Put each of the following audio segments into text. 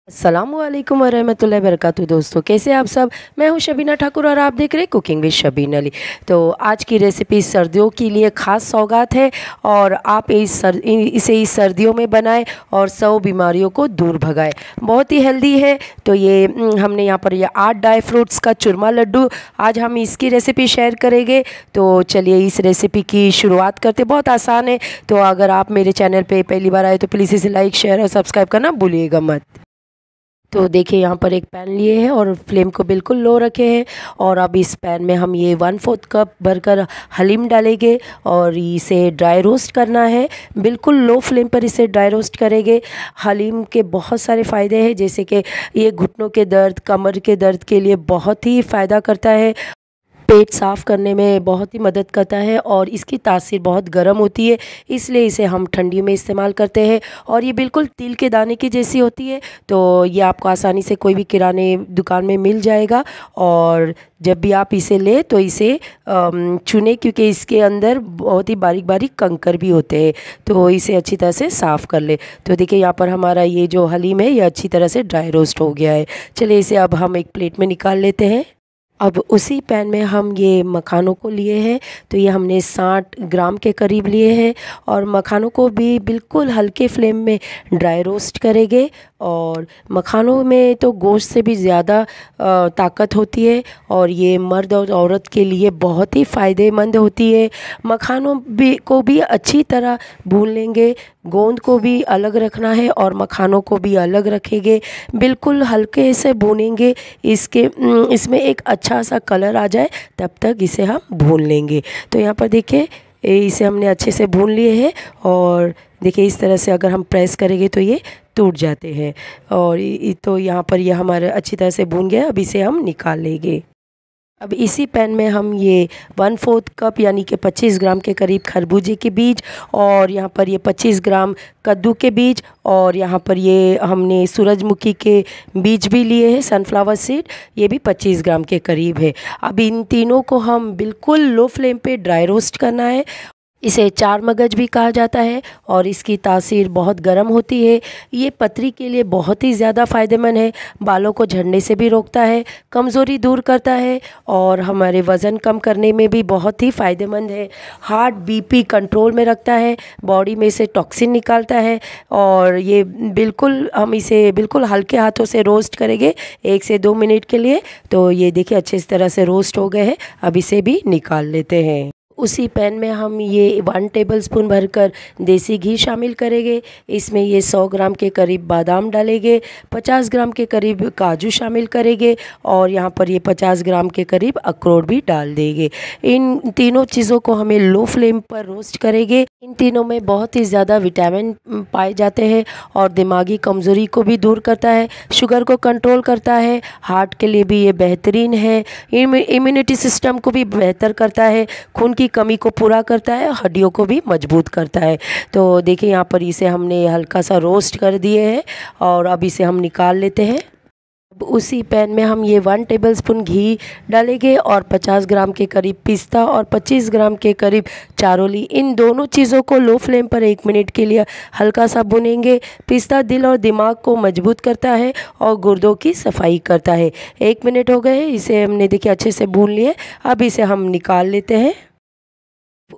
अस्सलामुअलैकुम वरहमतुल्लाहि वबरकातुहू। दोस्तों, कैसे आप सब। मैं हूं शबीना ठाकुर और आप देख रहे हैं कुकिंग विद शबीना अली। तो आज की रेसिपी सर्दियों के लिए ख़ास सौगात है और आप इसे इस सर्दियों में बनाएं और 100 बीमारियों को दूर भगाएं। बहुत ही हेल्दी है। तो ये हमने यहाँ पर ये 8 ड्राई फ्रूट्स का चूरमा लड्डू आज हम इसकी रेसिपी शेयर करेंगे। तो चलिए इस रेसिपी की शुरुआत करते। बहुत आसान है। तो अगर आप मेरे चैनल पे पहली बार आए तो प्लीज़ इसे लाइक शेयर और सब्सक्राइब करना भूलिएगा मत। तो देखिए यहाँ पर एक पैन लिए हैं और फ्लेम को बिल्कुल लो रखे हैं और अब इस पैन में हम ये 1/4 कप भरकर हलीम डालेंगे और इसे ड्राई रोस्ट करना है। बिल्कुल लो फ्लेम पर इसे ड्राई रोस्ट करेंगे। हलीम के बहुत सारे फ़ायदे हैं, जैसे कि ये घुटनों के दर्द, कमर के दर्द के लिए बहुत ही फ़ायदा करता है, पेट साफ़ करने में बहुत ही मदद करता है और इसकी तासीर बहुत गर्म होती है, इसलिए इसे हम ठंडी में इस्तेमाल करते हैं। और ये बिल्कुल तिल के दाने की जैसी होती है, तो ये आपको आसानी से कोई भी किराने दुकान में मिल जाएगा। और जब भी आप इसे लें तो इसे चुनें, क्योंकि इसके अंदर बहुत ही बारीक बारीक कंकर भी होते हैं, तो इसे अच्छी तरह से साफ़ कर ले। तो देखिए यहाँ पर हमारा ये जो हलीम है ये अच्छी तरह से ड्राई रोस्ट हो गया है। चलिए इसे अब हम एक प्लेट में निकाल लेते हैं। अब उसी पैन में हम ये मखानों को लिए हैं। तो ये हमने 60 ग्राम के करीब लिए हैं और मखानों को भी बिल्कुल हल्के फ्लेम में ड्राई रोस्ट करेंगे। और मखानों में तो गोश्त से भी ज़्यादा ताकत होती है और ये मर्द और औरत के लिए बहुत ही फ़ायदेमंद होती है। मखानों को भी अच्छी तरह भून लेंगे। गोंद को भी अलग रखना है और मखानों को भी अलग रखेंगे। बिल्कुल हल्के से भूनेंगे। इसमें एक अच्छा सा कलर आ जाए तब तक इसे हम भून लेंगे। तो यहाँ पर देखिए इसे हमने अच्छे से भून लिए हैं और देखिए इस तरह से अगर हम प्रेस करेंगे तो ये टूट जाते हैं। और तो यहाँ पर ये हमारा अच्छी तरह से भून गया। अब इसे हम निकाल लेंगे। अब इसी पैन में हम ये 1/4 कप यानी कि 25 ग्राम के करीब खरबूजे के बीज और यहाँ पर ये 25 ग्राम कद्दू के बीज और यहाँ पर ये हमने सूरजमुखी के बीज भी लिए हैं, सनफ्लावर सीड, ये भी 25 ग्राम के करीब है। अब इन तीनों को हम बिल्कुल लो फ्लेम पे ड्राई रोस्ट करना है। इसे चार मगज भी कहा जाता है और इसकी तासीर बहुत गर्म होती है। ये पथरी के लिए बहुत ही ज़्यादा फ़ायदेमंद है। बालों को झड़ने से भी रोकता है, कमज़ोरी दूर करता है और हमारे वज़न कम करने में भी बहुत ही फ़ायदेमंद है। हार्ट बीपी कंट्रोल में रखता है, बॉडी में से टॉक्सिन निकालता है। और ये हम इसे बिल्कुल हल्के हाथों से रोस्ट करेंगे 1 से 2 मिनट के लिए। तो ये देखिए अच्छे तरह से रोस्ट हो गए हैं। अब इसे भी निकाल लेते हैं। उसी पैन में हम ये 1 टेबलस्पून भरकर देसी घी शामिल करेंगे। इसमें ये 100 ग्राम के करीब बादाम डालेंगे, 50 ग्राम के करीब काजू शामिल करेंगे और यहाँ पर ये 50 ग्राम के करीब अखरोट भी डाल देंगे। इन तीनों चीज़ों को हमें लो फ्लेम पर रोस्ट करेंगे। इन तीनों में बहुत ही ज़्यादा विटामिन पाए जाते हैं और दिमागी कमज़ोरी को भी दूर करता है, शुगर को कंट्रोल करता है, हार्ट के लिए भी ये बेहतरीन है, इम्यूनिटी सिस्टम को भी बेहतर करता है, खून की कमी को पूरा करता है, हड्डियों को भी मजबूत करता है। तो देखिए यहाँ पर इसे हमने हल्का सा रोस्ट कर दिए हैं और अब इसे हम निकाल लेते हैं। अब उसी पैन में हम ये 1 टेबलस्पून घी डालेंगे और 50 ग्राम के करीब पिस्ता और 25 ग्राम के करीब चारोली, इन दोनों चीज़ों को लो फ्लेम पर 1 मिनट के लिए हल्का सा भुनेंगे। पिस्ता दिल और दिमाग को मजबूत करता है और गुर्दों की सफाई करता है। 1 मिनट हो गए, इसे हमने देखिए अच्छे से भून लिए। अब इसे हम निकाल लेते हैं।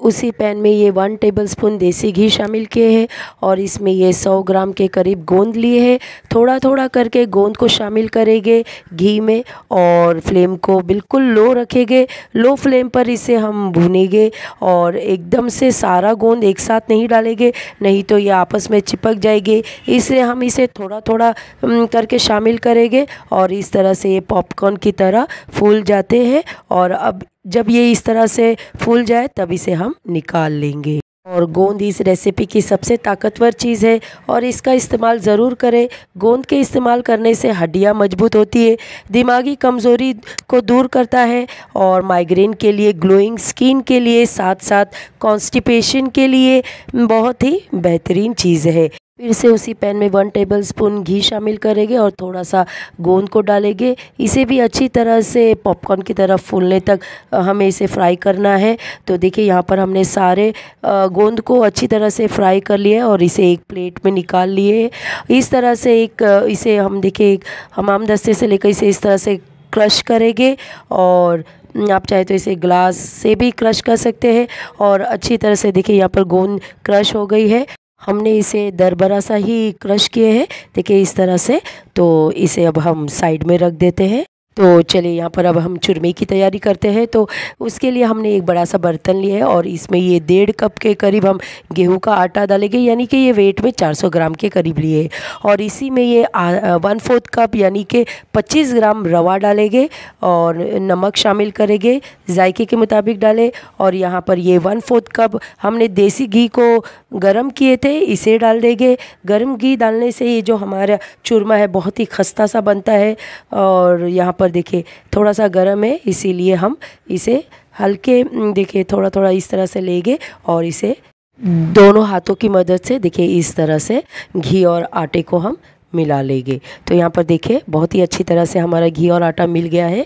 उसी पैन में ये 1 टेबलस्पून देसी घी शामिल किए हैं और इसमें ये 100 ग्राम के करीब गोंद लिए हैं। थोड़ा थोड़ा करके गोंद को शामिल करेंगे घी में और फ्लेम को बिल्कुल लो रखेंगे। लो फ्लेम पर इसे हम भूनेंगे और एकदम से सारा गोंद एक साथ नहीं डालेंगे, नहीं तो ये आपस में चिपक जाएगी। इसलिए हम इसे थोड़ा थोड़ा करके शामिल करेंगे और इस तरह से ये पॉपकॉर्न की तरह फूल जाते हैं। और अब जब ये इस तरह से फूल जाए तब इसे हम निकाल लेंगे। और गोंद इस रेसिपी की सबसे ताकतवर चीज़ है और इसका इस्तेमाल ज़रूर करें। गोंद के इस्तेमाल करने से हड्डियां मजबूत होती है, दिमागी कमज़ोरी को दूर करता है और माइग्रेन के लिए, ग्लोइंग स्किन के लिए, साथ साथ कॉन्स्टिपेशन के लिए बहुत ही बेहतरीन चीज़ है। फिर से उसी पैन में 1 टेबलस्पून घी शामिल करेंगे और थोड़ा सा गोंद को डालेंगे। इसे भी अच्छी तरह से पॉपकॉर्न की तरह फूलने तक हमें इसे फ्राई करना है। तो देखिए यहाँ पर हमने सारे गोंद को अच्छी तरह से फ्राई कर लिया है और इसे एक प्लेट में निकाल लिए। इस तरह से इसे हम देखिए एक हमाम दस्ते से लेकर इसे इस तरह से क्रश करेंगे और आप चाहे तो इसे ग्लास से भी क्रश कर सकते हैं। और अच्छी तरह से देखिए यहाँ पर गोंद क्रश हो गई है। हमने इसे दरबरा सा ही क्रश किए हैं, देखिए इस तरह से। तो इसे अब हम साइड में रख देते हैं। तो चलिए यहाँ पर अब हम चूरमे की तैयारी करते हैं। तो उसके लिए हमने एक बड़ा सा बर्तन लिया है और इसमें ये 1.5 कप के करीब हम गेहूं का आटा डालेंगे, यानी कि ये वेट में 400 ग्राम के करीब लिए है। और इसी में ये 1/4 कप यानी कि 25 ग्राम रवा डालेंगे और नमक शामिल करेंगे, जायके के मुताबिक डालें। और यहाँ पर ये 1/4 कप हमने देसी घी को गर्म किए थे, इसे डाल देंगे। गर्म घी डालने से ये जो हमारा चूरमा है बहुत ही खस्ता सा बनता है। और यहाँ पर देखिए थोड़ा सा गर्म है, इसीलिए हम इसे हल्के देखिए थोड़ा थोड़ा इस तरह से लेंगे और इसे दोनों हाथों की मदद से देखिए इस तरह से घी और आटे को हम मिला लेंगे। तो यहाँ पर देखिए बहुत ही अच्छी तरह से हमारा घी और आटा मिल गया है।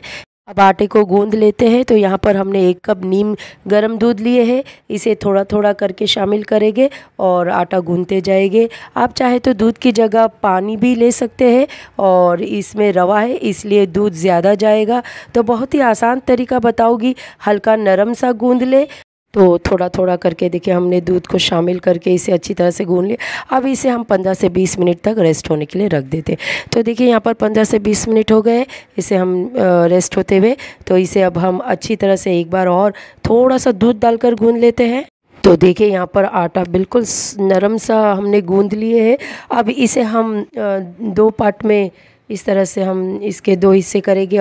अब आटे को गूंद लेते हैं। तो यहाँ पर हमने 1 कप नीम गर्म दूध लिए हैं, इसे थोड़ा थोड़ा करके शामिल करेंगे और आटा गूंदते जाएंगे। आप चाहे तो दूध की जगह पानी भी ले सकते हैं और इसमें रवा है इसलिए दूध ज़्यादा जाएगा। तो बहुत ही आसान तरीका बताऊंगी, हल्का नरम सा गूंद ले। तो थोड़ा थोड़ा करके देखिए हमने दूध को शामिल करके इसे अच्छी तरह से गूंद लिया। अब इसे हम 15 से 20 मिनट तक रेस्ट होने के लिए रख देते। तो देखिए यहाँ पर 15 से 20 मिनट हो गए इसे हम रेस्ट होते हुए। तो इसे अब हम अच्छी तरह से एक बार और थोड़ा सा दूध डालकर गूंद लेते हैं। तो देखिए यहाँ पर आटा बिल्कुल नरम सा हमने गूंद लिए है। अब इसे हम 2 पार्ट में इस तरह से हम इसके 2 हिस्से करेंगे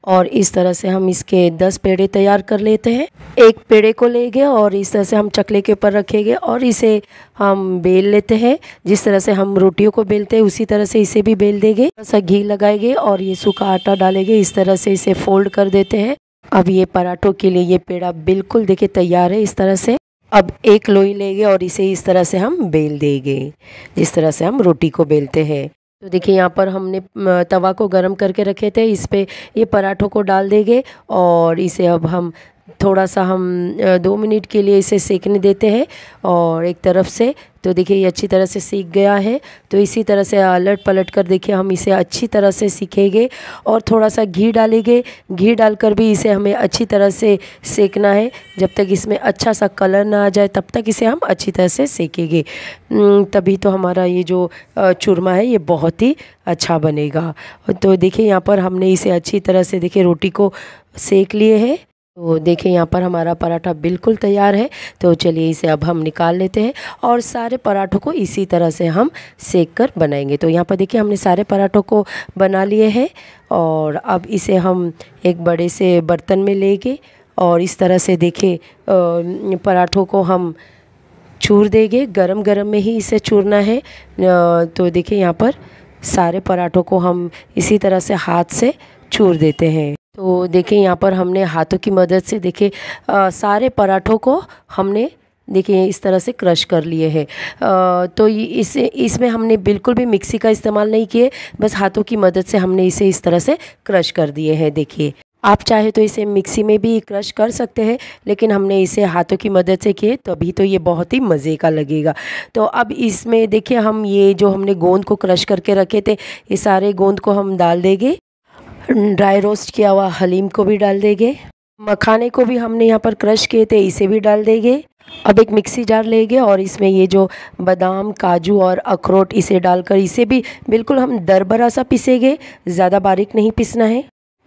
और इस तरह से हम इसके 10 पेड़े तैयार कर लेते हैं। एक पेड़े को लेंगे और इस तरह से हम चकले के ऊपर रखेंगे और इसे हम बेल लेते हैं। जिस तरह से हम रोटियों को बेलते हैं उसी तरह से इसे भी बेल देंगे। थोड़ा सा घी लगाएंगे और ये सूखा आटा डालेंगे, इस तरह से इसे फोल्ड कर देते हैं। अब ये पराठों के लिए ये पेड़ा बिल्कुल देखिए तैयार है इस तरह से। अब एक लोई लेंगे और इसे इस तरह से हम बेल देंगे, जिस तरह से हम रोटी को बेलते हैं। तो देखिए यहाँ पर हमने तवा को गरम करके रखे थे, इस पे ये पराठों को डाल देंगे और इसे अब हम थोड़ा सा हम 2 मिनट के लिए इसे सेकने देते हैं और एक तरफ से। तो देखिए ये अच्छी तरह से सीख गया है। तो इसी तरह से अलट पलट कर देखिए हम इसे अच्छी तरह से सीखेंगे और थोड़ा सा घी डालेंगे। घी डालकर भी इसे हमें अच्छी तरह से सेकना है, जब तक इसमें अच्छा सा कलर ना आ जाए तब तक इसे हम अच्छी तरह से सेकेंगे। तभी तो हमारा ये जो चूरमा है ये बहुत ही अच्छा बनेगा। तो देखिए यहाँ पर हमने इसे अच्छी तरह से देखिए रोटी को सेक लिए है। तो देखिए यहाँ पर हमारा पराठा बिल्कुल तैयार है। तो चलिए इसे अब हम निकाल लेते हैं और सारे पराठों को इसी तरह से हम सेक कर बनाएंगे। तो यहाँ पर देखिए हमने सारे पराठों को बना लिए हैं और अब इसे हम एक बड़े से बर्तन में लेंगे और इस तरह से देखिए पराठों को हम चूर देंगे। गरम गरम में ही इसे चूरना है। तो देखिए यहाँ पर सारे पराठों को हम इसी तरह से हाथ से चूर देते हैं। तो देखिए यहाँ पर हमने हाथों की मदद से देखिए सारे पराठों को हमने देखिए इस तरह से क्रश कर लिए हैं। तो इसमें हमने बिल्कुल भी मिक्सी का इस्तेमाल नहीं किए, बस हाथों की मदद से हमने इसे इस तरह से क्रश कर दिए हैं। देखिए आप चाहे तो इसे मिक्सी में भी क्रश कर सकते हैं, लेकिन हमने इसे हाथों की मदद से किए तभी तो ये बहुत ही मज़े का लगेगा। तो अब इसमें देखिए हम ये जो हमने गोंद को क्रश करके रखे थे ये सारे गोंद को हम डाल देंगे। ड्राई रोस्ट किया हुआ हलीम को भी डाल देंगे। मखाने को भी हमने यहाँ पर क्रश किए थे, इसे भी डाल देंगे। अब एक मिक्सी जार लेंगे और इसमें ये जो बादाम, काजू और अखरोट इसे डालकर इसे भी बिल्कुल हम दरबरा सा पीसेंगे, ज़्यादा बारीक नहीं पीसना है।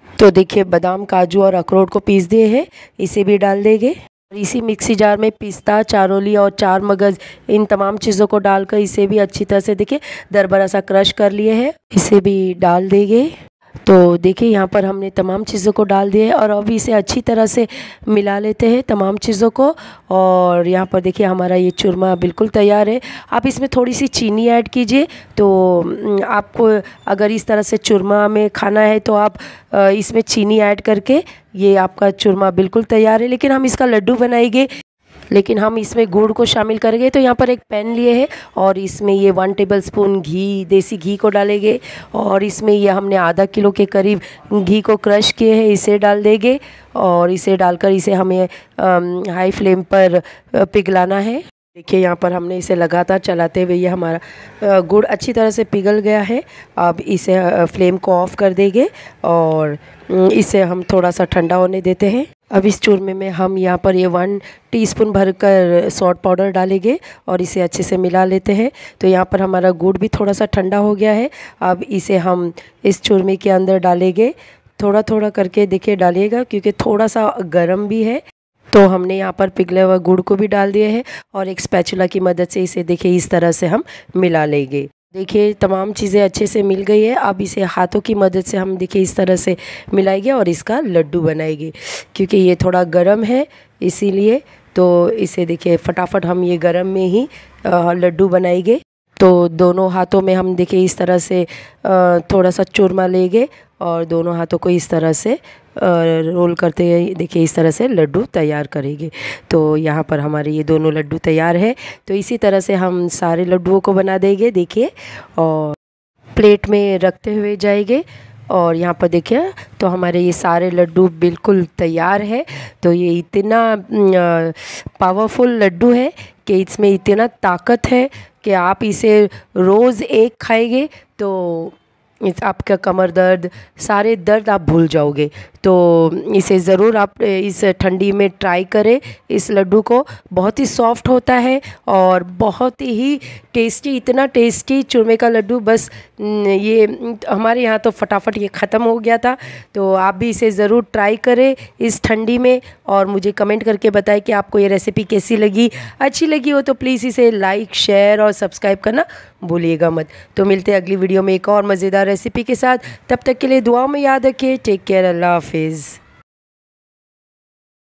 तो देखिए बादाम, काजू और अखरोट को पीस दिए हैं, इसे भी डाल देंगे। और इसी मिक्सी जार में पिस्ता, चारोली और 4 मगज़ इन तमाम चीज़ों को डालकर इसे भी अच्छी तरह से देखिए दरबरा सा क्रश कर लिए हैं, इसे भी डाल देंगे। तो देखिए यहाँ पर हमने तमाम चीज़ों को डाल दिया है और अब इसे अच्छी तरह से मिला लेते हैं तमाम चीज़ों को। और यहाँ पर देखिए हमारा ये चूरमा बिल्कुल तैयार है। आप इसमें थोड़ी सी चीनी ऐड कीजिए। तो आपको अगर इस तरह से चूरमा में खाना है तो आप इसमें चीनी ऐड करके ये आपका चूरमा बिल्कुल तैयार है। लेकिन हम इसका लड्डू बनाएंगे, लेकिन हम इसमें गुड़ को शामिल करेंगे। तो यहाँ पर एक पैन लिए हैं और इसमें ये 1 टेबलस्पून घी, देसी घी को डालेंगे और इसमें ये हमने आधा किलो के करीब घी को क्रश किए हैं, इसे डाल देंगे और इसे डालकर इसे हमें हाई फ्लेम पर पिघलाना है। देखिए यहाँ पर हमने इसे लगातार चलाते हुए ये हमारा गुड़ अच्छी तरह से पिघल गया है। अब इसे फ्लेम को ऑफ कर देंगे और इसे हम थोड़ा सा ठंडा होने देते हैं। अब इस चूरमे में हम यहाँ पर ये 1 टीस्पून भरकर सॉल्ट पाउडर डालेंगे और इसे अच्छे से मिला लेते हैं। तो यहाँ पर हमारा गुड़ भी थोड़ा सा ठंडा हो गया है। अब इसे हम इस चूरमे के अंदर डालेंगे, थोड़ा थोड़ा करके देखिए डालिएगा क्योंकि थोड़ा सा गर्म भी है। तो हमने यहाँ पर पिघले हुए गुड़ को भी डाल दिए हैं और एक स्पैचुला की मदद से इसे देखिए इस तरह से हम मिला लेंगे। देखिए तमाम चीज़ें अच्छे से मिल गई है। अब इसे हाथों की मदद से हम देखिए इस तरह से मिलाएंगे और इसका लड्डू बनाएंगे। क्योंकि ये थोड़ा गर्म है इसीलिए तो इसे देखिए फटाफट हम ये गर्म में ही लड्डू बनाएंगे। तो दोनों हाथों में हम देखिए इस तरह से थोड़ा सा चूरमा लेंगे और दोनों हाथों को इस तरह से रोल करते हैं, देखिए इस तरह से लड्डू तैयार करेंगे। तो यहाँ पर हमारे ये दोनों लड्डू तैयार है। तो इसी तरह से हम सारे लड्डुओं को बना देंगे देखिए और प्लेट में रखते हुए जाएंगे। और यहाँ पर देखिए तो हमारे ये सारे लड्डू बिल्कुल तैयार है। तो ये इतना पावरफुल लड्डू है कि इसमें इतना ताकत है कि आप इसे रोज़ एक खाएंगे तो आपका कमर दर्द, सारे दर्द आप भूल जाओगे। तो इसे ज़रूर आप इस ठंडी में ट्राई करें। इस लड्डू को बहुत ही सॉफ्ट होता है और बहुत ही टेस्टी, इतना टेस्टी चूरमे का लड्डू। बस ये हमारे यहाँ तो फटाफट ये ख़त्म हो गया था। तो आप भी इसे ज़रूर ट्राई करें इस ठंडी में और मुझे कमेंट करके बताएं कि आपको ये रेसिपी कैसी लगी। अच्छी लगी हो तो प्लीज़ इसे लाइक, शेयर और सब्सक्राइब करना भूलिएगा मत। तो मिलते हैं अगली वीडियो में एक और मज़ेदार रेसिपी के साथ। तब तक के लिए दुआओं में याद रखिए। टेक केयर, अल्लाह हाफिज़।